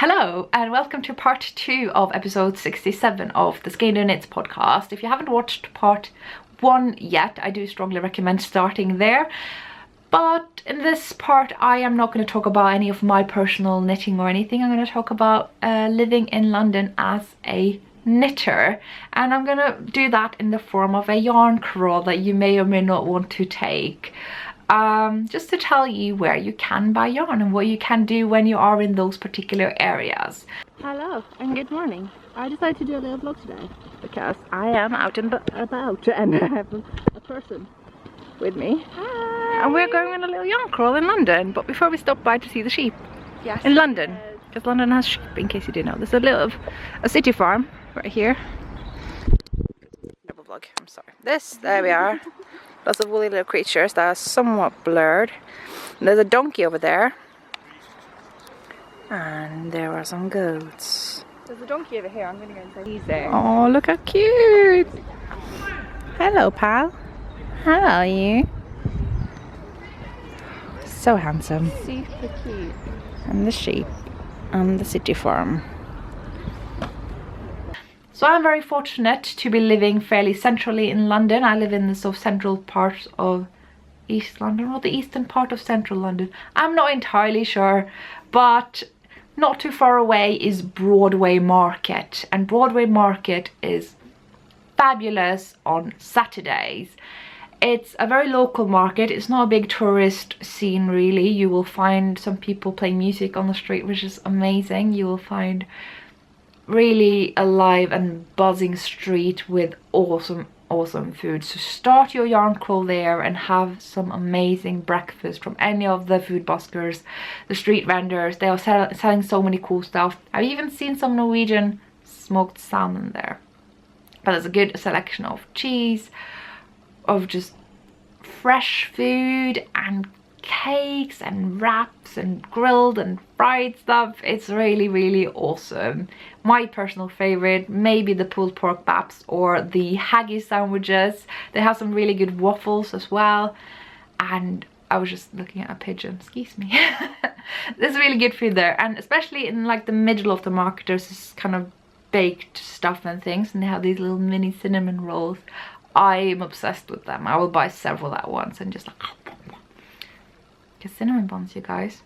Hello and welcome to part 2 of episode 67 of the Skeindeer Knits podcast. If you haven't watched part 1 yet, I do strongly recommend starting there. But in this part I am not going to talk about any of my personal knitting or anything. I'm going to talk about living in London as a knitter, and I'm going to do that in the form of a yarn crawl that you may or may not want to take. Just to tell you where you can buy yarn and what you can do when you are in those particular areas. Hello and good morning. I decided to do a little vlog today because I am out and about and I have a person with me. Hi. And we're going on a little yarn crawl in London, but before we stop by to see the sheep. Yes. In London, because London has sheep, in case you didn't know. There's a city farm right here. Double vlog, I'm sorry. There we are. Lots of woolly little creatures that are somewhat blurred. And there's a donkey over there. And there are some goats. There's a donkey over here. I'm going to go and say he's there. Oh, look how cute! Hello, pal. How are you? So handsome. Super cute. And the sheep. And the city farm. So I'm very fortunate to be living fairly centrally in London. I live in the sort of central part of East London, or the eastern part of central London. I'm not entirely sure, but not too far away is Broadway Market. And Broadway Market is fabulous on Saturdays. It's a very local market. It's not a big tourist scene really. You will find some people playing music on the street, which is amazing. You will find really alive and buzzing street with awesome food. So start your yarn crawl there and have some amazing breakfast from any of the food buskers, the street vendors. They are selling so many cool stuff. I've even seen some Norwegian smoked salmon there. But there's a good selection of cheese, of just fresh food and cakes and wraps and grilled and fried stuff. It's really awesome. My personal favorite, maybe the pulled pork baps or the haggis sandwiches. They have some really good waffles as well. And I was just looking at a pigeon, excuse me. There's really good food there, and especially in like the middle of the market there's this kind of baked stuff and things, and they have these little mini cinnamon rolls. I'm obsessed with them. I will buy several at once and just like cinnamon buns, you guys.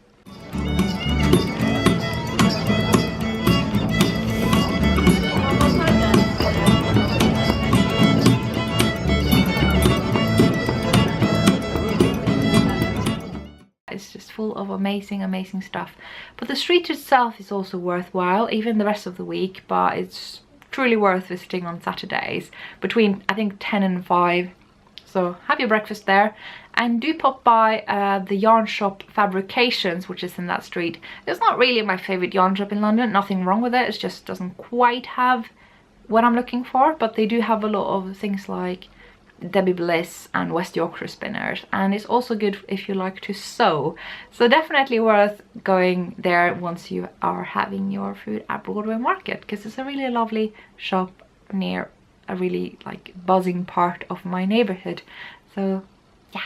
It's just full of amazing stuff. But the street itself is also worthwhile, even the rest of the week, but it's truly worth visiting on Saturdays between I think 10 and 5. So have your breakfast there, and do pop by the yarn shop Fabrications, which is in that street. It's not really my favourite yarn shop in London, nothing wrong with it, it just doesn't quite have what I'm looking for, but they do have a lot of things like Debbie Bliss and West Yorkshire spinners, and it's also good if you like to sew. So definitely worth going there once you are having your food at Broadway Market, because it's a really lovely shop near a really like buzzing part of my neighborhood. So yeah,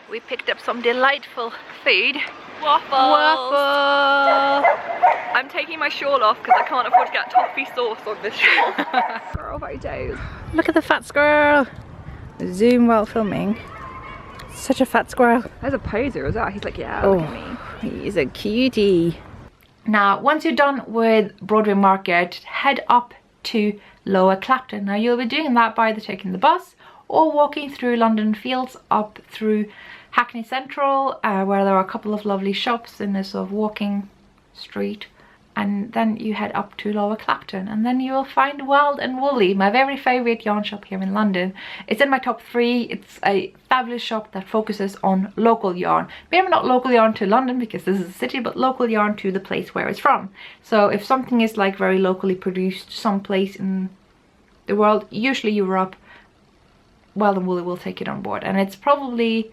we picked up some delightful food. Waffles! I'm taking my shawl off because I can't afford to get toffee sauce on this shawl. Girl photos. Look at the fat squirrel. Zoom while filming. Such a fat squirrel. There's a poser as well. He's like, yeah, look at me. He's a cutie. Now once you're done with Broadway Market, head up to Lower Clapton. Now you'll be doing that by taking the bus or walking through London Fields up through Hackney Central, where there are a couple of lovely shops in this sort of walking street, and then you head up to Lower Clapton, and then you will find Wild and Woolly, my very favourite yarn shop here in London. It's in my top 3. It's a fabulous shop that focuses on local yarn. Maybe not local yarn to London because this is a city, but local yarn to the place where it's from. So if something is like very locally produced someplace in the world, usually Europe, Wild and Woolly will take it on board. And it's probably,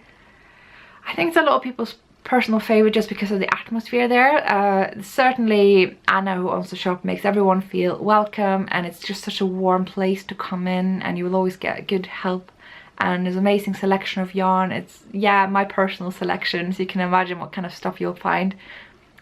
I think it's a lot of people's personal favorite just because of the atmosphere there. Certainly Anna, who owns the shop, makes everyone feel welcome, and it's just such a warm place to come in, and you will always get good help, and there's an amazing selection of yarn. It's, yeah, my personal selection, so you can imagine what kind of stuff you'll find.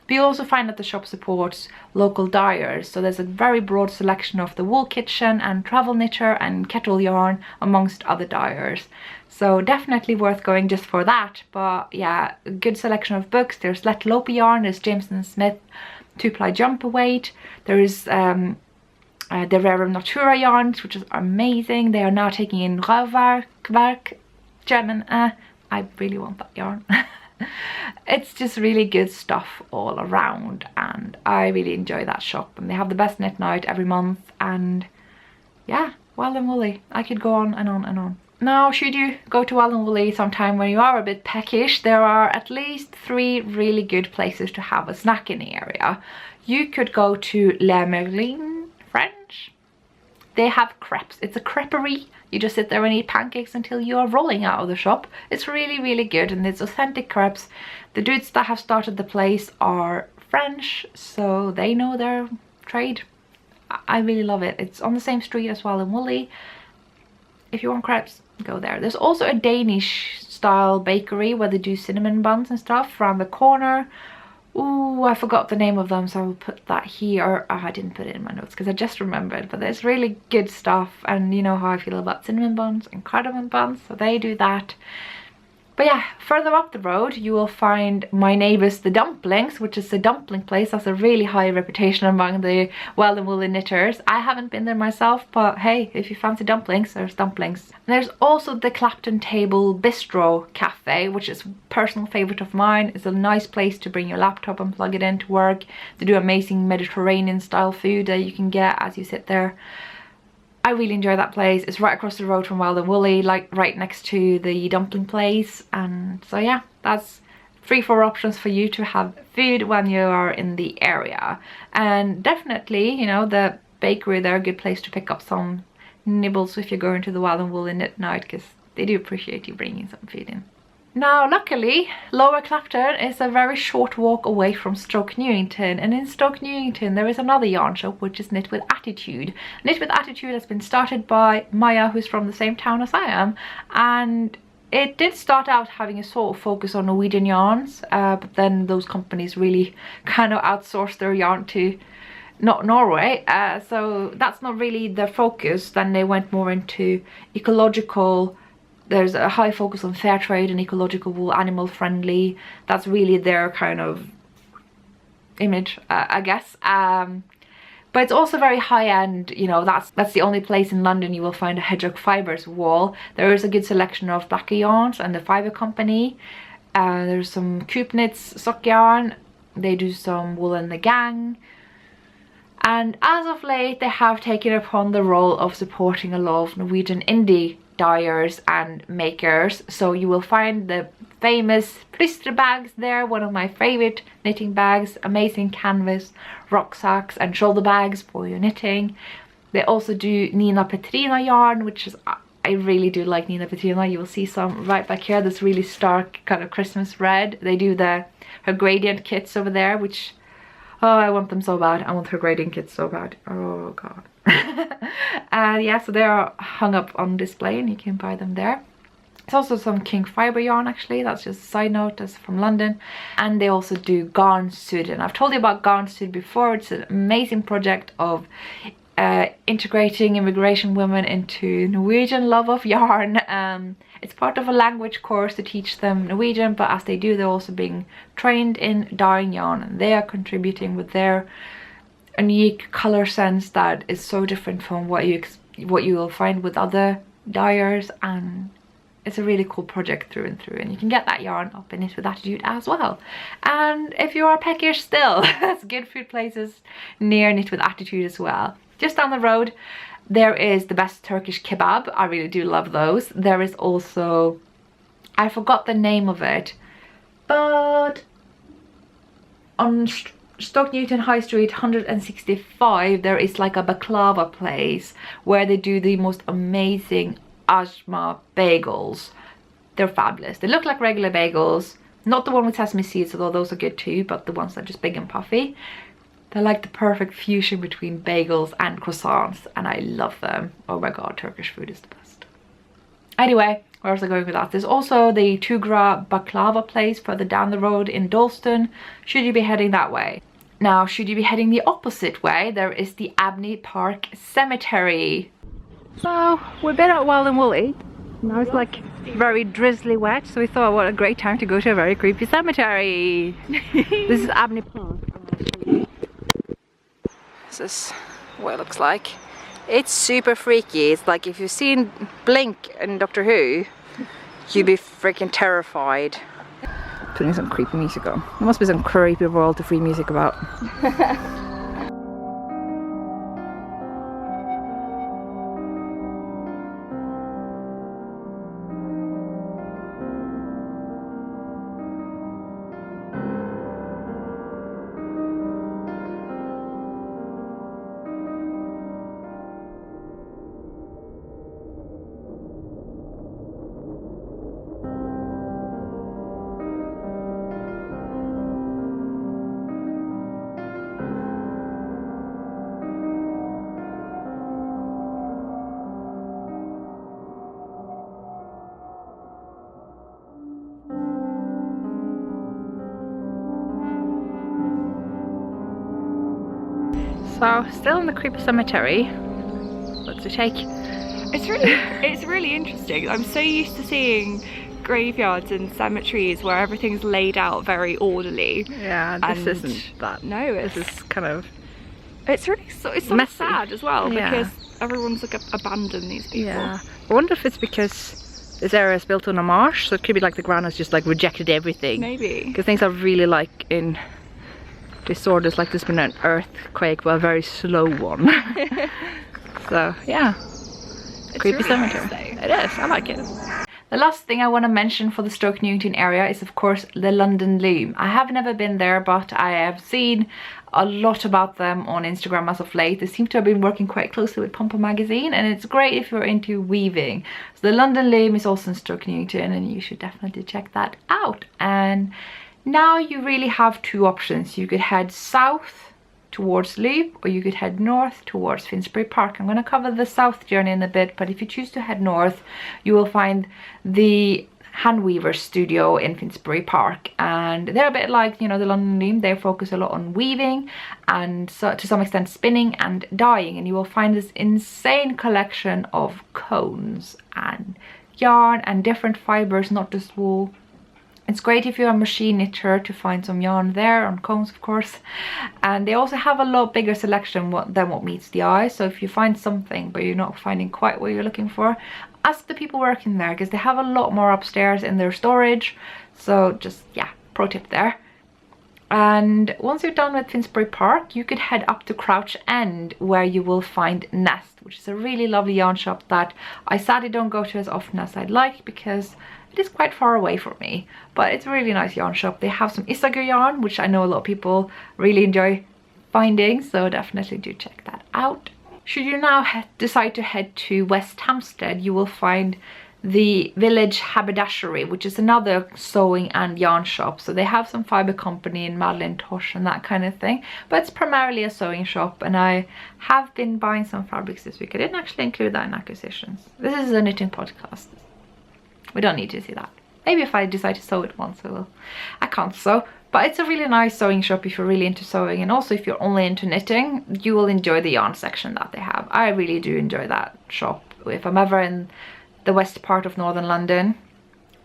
But you also find that the shop supports local dyers, so there's a very broad selection of the wool kitchen and travel knitter and kettle yarn amongst other dyers. So definitely worth going just for that. But yeah, a good selection of books. There's Let Lope yarn, there's Jameson Smith 2-ply jumper weight, there is the Raab Natura yarns, which is amazing. They are now taking in Raab German. I really want that yarn. It's just really good stuff all around, and I really enjoy that shop. And they have the best knit night every month, and yeah, Wild and Woolly. I could go on and on and on. Now, should you go to Wild and Woolly sometime when you are a bit peckish, there are at least 3 really good places to have a snack in the area. You could go to Le Merlin French. They have crepes. It's a creperie. You just sit there and eat pancakes until you are rolling out of the shop. It's really, really good, and it's authentic crepes. The dudes that have started the place are French, so they know their trade. I really love it. It's on the same street as Wild and Woolly. If you want crepes, go there. There's also a Danish style bakery where they do cinnamon buns and stuff around the corner. Ooh, I forgot the name of them, so I will put that here. Oh, I didn't put it in my notes because I just remembered, but there's really good stuff, and you know how I feel about cinnamon buns and cardamom buns, so they do that. But yeah, further up the road you will find my Neighbours the Dumplings, which is a dumpling place. That's a really high reputation among the Wild and Woolly knitters. I haven't been there myself, but hey, if you fancy dumplings, there's dumplings. And there's also the Clapton Table Bistro Cafe, which is a personal favourite of mine. It's a nice place to bring your laptop and plug it in to work. They do amazing Mediterranean style food that you can get as you sit there. I really enjoy that place. It's right across the road from Wild and Woolly, like right next to the dumpling place. And so yeah, that's 3-4 options for you to have food when you are in the area. And definitely, you know, the bakery, they're a good place to pick up some nibbles if you're going to the Wild and Woolly knit night, because they do appreciate you bringing some food in. Now, luckily, Lower Clapton is a very short walk away from Stoke Newington, and in Stoke Newington there is another yarn shop which is Knit with Attitude. Knit with Attitude has been started by Maya, who's from the same town as I am, and it did start out having a sort of focus on Norwegian yarns, but then those companies really kind of outsourced their yarn to not Norway, so that's not really their focus. Then they went more into ecological. There's a high focus on fair trade and ecological wool, animal friendly. That's really their kind of image, I guess. But it's also very high end, you know, that's the only place in London you will find a Hedgehog Fibres wool. There is a good selection of blacker yarns and the Fibre Company. There's some Coop Knits sock yarn. They do some Wool and the Gang. And as of late, they have taken upon the role of supporting a lot of Norwegian indie dyers and makers. So you will find the famous Plystre bags there, one of my favorite knitting bags, amazing canvas, rucksacks and shoulder bags for your knitting. They also do Nina Petrina yarn, which is, I really do like Nina Petrina. You will see some right back here, this really stark kind of Christmas red. They do her gradient kits over there, which, oh, I want them so bad. I want her gradient kits so bad. Oh god. Yeah, so they are hung up on display and you can buy them there. There's also some King Fibre yarn, actually. That's just a side note, that's from London. And they also do Garn Sud, and I've told you about Garn Sud before. It's an amazing project of integrating immigration women into Norwegian love of yarn. It's part of a language course to teach them Norwegian, but as they do, they're also being trained in dyeing yarn, and they are contributing with their unique color sense that is so different from what you will find with other dyers. And it's a really cool project through and through, and you can get that yarn up in Knit with Attitude as well. And if you are peckish still, there's good food places near Knit with Attitude as well. Just down the road there is the best Turkish kebab. I really do love those. There is also, I forgot the name of it, but on Stoke Newington High Street 165 there is like a baklava place where they do the most amazing ajma bagels. They're fabulous. They look like regular bagels, not the one with sesame seeds, although those are good too, but the ones that are just big and puffy. They're like the perfect fusion between bagels and croissants, and I love them. Oh my god, Turkish food is the best. Anyway, where was I going with that? There's also the Tugra Baklava place further down the road in Dalston, should you be heading that way. Now, should you be heading the opposite way, there is the Abney Park Cemetery. So we've been at Wild and Woolly. Now it's like very drizzly wet, so we thought what a great time to go to a very creepy cemetery. This is Abney Park. This is what it looks like. It's super freaky. It's like if you've seen Blink in Doctor Who, you'd be freaking terrified. Putting some creepy music on. There must be some creepy royalty-free music about. So, still in the creepy cemetery. What's the take? It's really interesting. I'm so used to seeing graveyards and cemeteries where everything's laid out very orderly. Yeah, this isn't that. No, this is kind of... It's really sort of sad as well, because everyone's like abandoned these people. Yeah. I wonder if it's because this area is built on a marsh, so it could be like the ground has just like rejected everything. Maybe. Because things are really like in disorders, like there's been an earthquake, but a very slow one. So yeah, It's creepy really cemetery. nice, It is, I like it. The last thing I want to mention for the Stoke Newington area is of course the London Loom. I have never been there, but I have seen a lot about them on Instagram as of late. They seem to have been working quite closely with Pompa magazine, and it's great if you're into weaving. So the London Loom is also in Stoke Newington, and you should definitely check that out. And now you really have two options. You could head south towards Loom, or you could head north towards Finsbury Park. I'm going to cover the south journey in a bit, but if you choose to head north, you will find the Handweavers studio in Finsbury Park, and they're a bit like, you know, the London Loom. They focus a lot on weaving and so, to some extent spinning and dyeing, and you will find this insane collection of cones and yarn and different fibers, not just wool. It's great if you're a machine knitter to find some yarn there, on combs of course. And they also have a lot bigger selection than what meets the eye. So if you find something but you're not finding quite what you're looking for, ask the people working there, because they have a lot more upstairs in their storage. So just, yeah, pro tip there. And once you're done with Finsbury Park, you could head up to Crouch End, where you will find Nest, which is a really lovely yarn shop that I sadly don't go to as often as I'd like, because it is quite far away from me, but it's a really nice yarn shop. They have some Isager yarn, which I know a lot of people really enjoy finding, so definitely do check that out. Should you now decide to head to West Hampstead, you will find the Village Haberdashery, which is another sewing and yarn shop. So they have some fibre company in Merlin, Tosh and that kind of thing, but it's primarily a sewing shop, and I have been buying some fabrics this week. I didn't actually include that in acquisitions. This is a knitting podcast. We don't need to see that. Maybe if I decide to sew it once, I will. I can't sew, but it's a really nice sewing shop if you're really into sewing, and also if you're only into knitting, you will enjoy the yarn section that they have. I really do enjoy that shop. If I'm ever in the west part of northern London,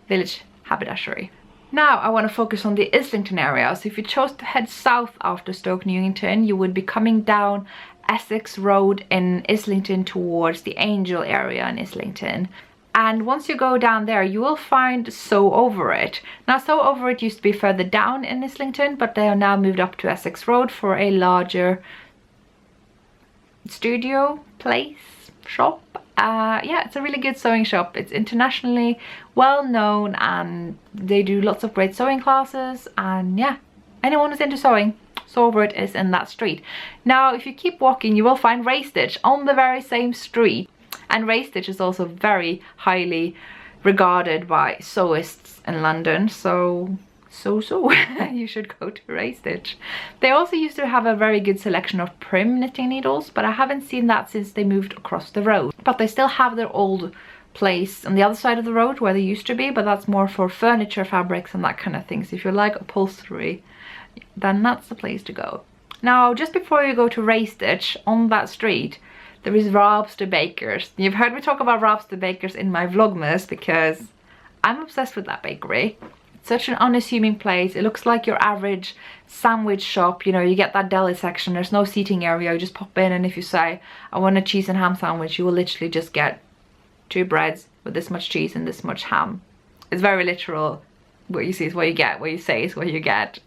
Village Haberdashery. Now I want to focus on the Islington area. So if you chose to head south after Stoke Newington, you would be coming down Essex Road in Islington towards the Angel area in Islington. And once you go down there, you will find Sew Over It. Now, Sew Over It used to be further down in Islington, but they are now moved up to Essex Road for a larger studio place, shop. Yeah, it's a really good sewing shop. It's internationally well known, and they do lots of great sewing classes. And yeah, anyone who's into sewing, Sew Over It is in that street. Now, if you keep walking, you will find Ray Stitch on the very same street. And Ray Stitch is also very highly regarded by sewists in London, so you should go to Ray Stitch. They also used to have a very good selection of Prim knitting needles, but I haven't seen that since they moved across the road. But they still have their old place on the other side of the road where they used to be, but that's more for furniture, fabrics and that kind of thing. So if you like upholstery, then that's the place to go. Now, just before you go to Raystitch, on that street, there is Raab's the Bakers. You've heard me talk about Raab's the Bakers in my Vlogmas because I'm obsessed with that bakery. It's such an unassuming place. It looks like your average sandwich shop. You know, you get that deli section, there's no seating area, you just pop in, and if you say, I want a cheese and ham sandwich, you will literally just get 2 breads with this much cheese and this much ham. It's very literal. What you see is what you get, what you say is what you get.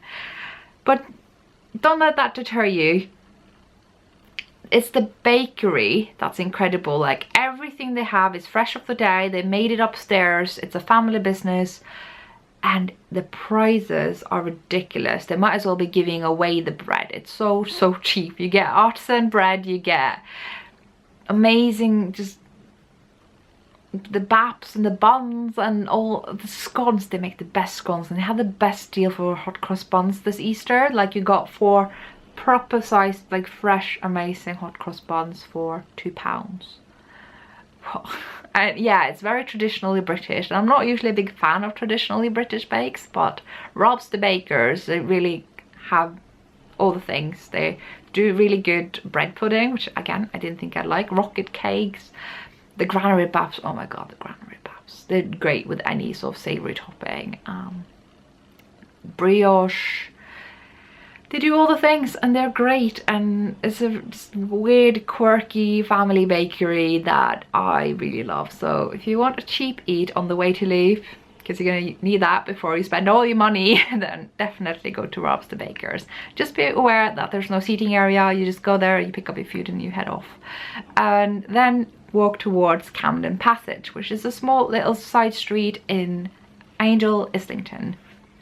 But don't let that deter you. It's the bakery that's incredible. Like, everything they have is fresh off the day. They made it upstairs. It's a family business. And the prices are ridiculous. They might as well be giving away the bread. It's so cheap. You get artisan bread, you get amazing, just the baps and the buns and all the scones. They make the best scones, and they had the best deal for hot cross buns this Easter. Like, you got 4 proper sized, like, fresh amazing hot cross buns for £2. And yeah, it's very traditionally British, and I'm not usually a big fan of traditionally British bakes, but Raab's the Bakers, they really have all the things. They do really good bread pudding, which again I didn't think I'd like. Rocket cakes, the granary babs, oh my god, the granary babs, they're great with any sort of savoury topping. Brioche, they do all the things and they're great, and it's a weird quirky family bakery that I really love. So if you want a cheap eat on the way to Loop, because you're going to need that before you spend all your money, then definitely go to Raab's the Bakers. Just be aware that there's no seating area. You just go there, you pick up your food and you head off, and then walk towards Camden Passage, which is a small little side street in Angel, Islington.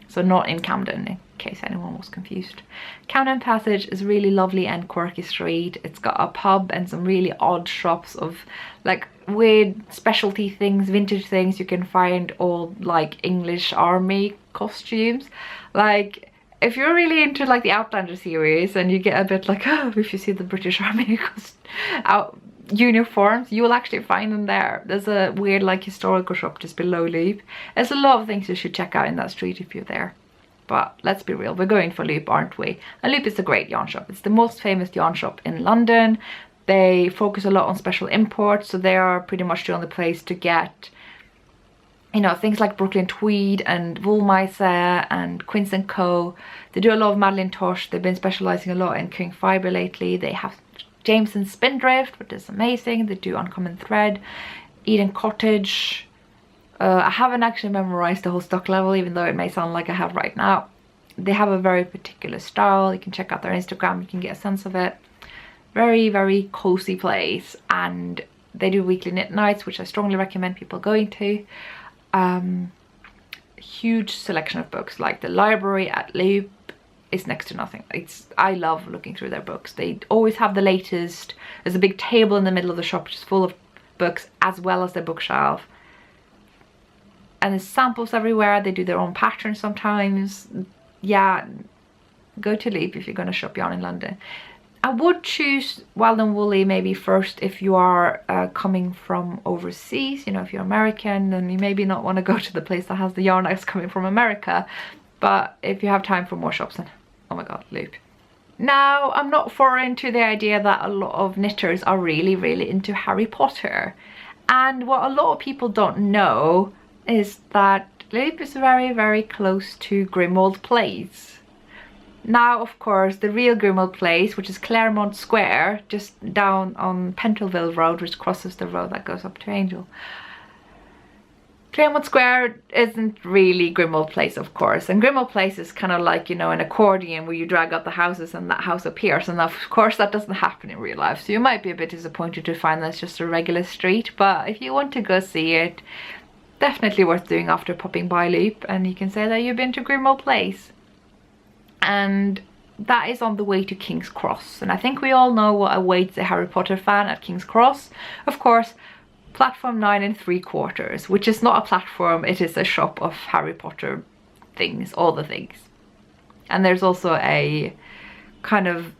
So not in Camden, in case anyone was confused. Camden Passage is a really lovely and quirky street. It's got a pub and some really odd shops of like weird specialty things, vintage things. You can find all like English army costumes. Like, if you're really into like the Outlander series and you get a bit like, oh, if you see the British Army uniforms, you will actually find them there. There's a weird like historical shop just below Loop. There's a lot of things you should check out in that street if you're there. But let's be real, we're going for Loop, aren't we? And Loop is a great yarn shop. It's the most famous yarn shop in London. They focus a lot on special imports, so they are pretty much the only place to get, you know, things like Brooklyn Tweed and Woolmiser and Quince & Co. They do a lot of Madeline Tosh. They've been specialising a lot in King Fibre lately. They have Jameson Spindrift, which is amazing. They do Uncommon Thread, Eden Cottage. I haven't actually memorized the whole stock level, even though it may sound like I have right now. They have a very particular style. You can check out their Instagram, you can get a sense of it. Very, very cozy place, and they do weekly knit nights, which I strongly recommend people going to. Huge selection of books. Like, the library at Loop is next to nothing. I love looking through their books. They always have the latest. There's a big table in the middle of the shop just full of books, as well as their bookshelf. And there's samples everywhere. They do their own patterns sometimes. Yeah, go to Loop if you're going to shop yarn in London. I would choose Wild and Woolly maybe first if you are coming from overseas. You know, if you're American, then you maybe not want to go to the place that has the yarn that's coming from America. But if you have time for more shops, then oh my god, Loop. Now, I'm not foreign to the idea that a lot of knitters are really, really into Harry Potter. And what a lot of people don't know is that Loop is very, very close to Grimmauld Place. Now, of course, the real Grimmauld Place, which is Claremount Square, just down on Pentonville Road, which crosses the road that goes up to Angel. Claremount Square isn't really Grimmauld Place, of course, and Grimmauld Place is kind of like, you know, an accordion where you drag out the houses and that house appears, and of course that doesn't happen in real life, so you might be a bit disappointed to find that's just a regular street. But if you want to go see it, definitely worth doing after popping by Loop, and you can say that you've been to Grimmauld Place. And that is on the way to King's Cross, and I think we all know what awaits a Harry Potter fan at King's Cross. Of course, platform 9 3/4, which is not a platform, it is a shop of Harry Potter things, all the things. And there's also a kind of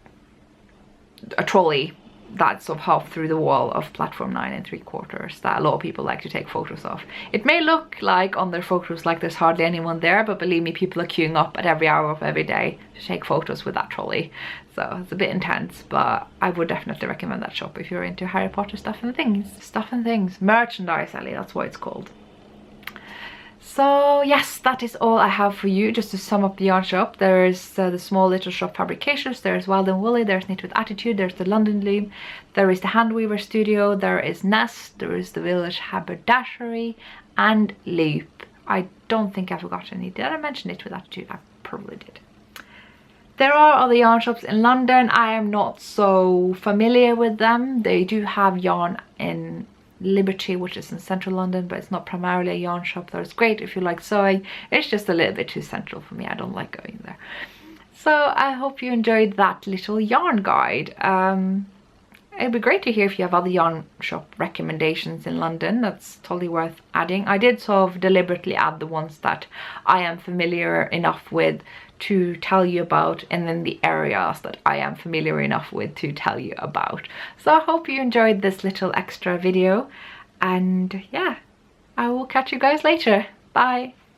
a trolley that's sort of half through the wall of platform 9 3/4 that a lot of people like to take photos of. It may look like on their photos like there's hardly anyone there, but believe me, people are queuing up at every hour of every day to take photos with that trolley. So it's a bit intense, but I would definitely recommend that shop if you're into Harry Potter stuff and things. Merchandise, Ellie, that's what it's called. So yes, that is all I have for you. Just to sum up the yarn shop, there's the small little shop Fabrications, there's Wild and Woolly, there's Knit with Attitude, there's the London Loom, there is the Handweaver Studio, there is Nest, there is the Village Haberdashery, and Loop. I don't think I forgot any. Did I mention Knit with Attitude? I probably did. There are other yarn shops in London. I am not so familiar with them. They do have yarn in Liberty, which is in central London, but it's not primarily a yarn shop. That's great if you like sewing. It's just a little bit too central for me. I don't like going there. So I hope you enjoyed that little yarn guide. It'd be great to hear if you have other yarn shop recommendations in London. That's totally worth adding. I did sort of deliberately add the ones that I am familiar enough with to tell you about, and then the areas that I am familiar enough with to tell you about. So I hope you enjoyed this little extra video, and yeah, I will catch you guys later. Bye.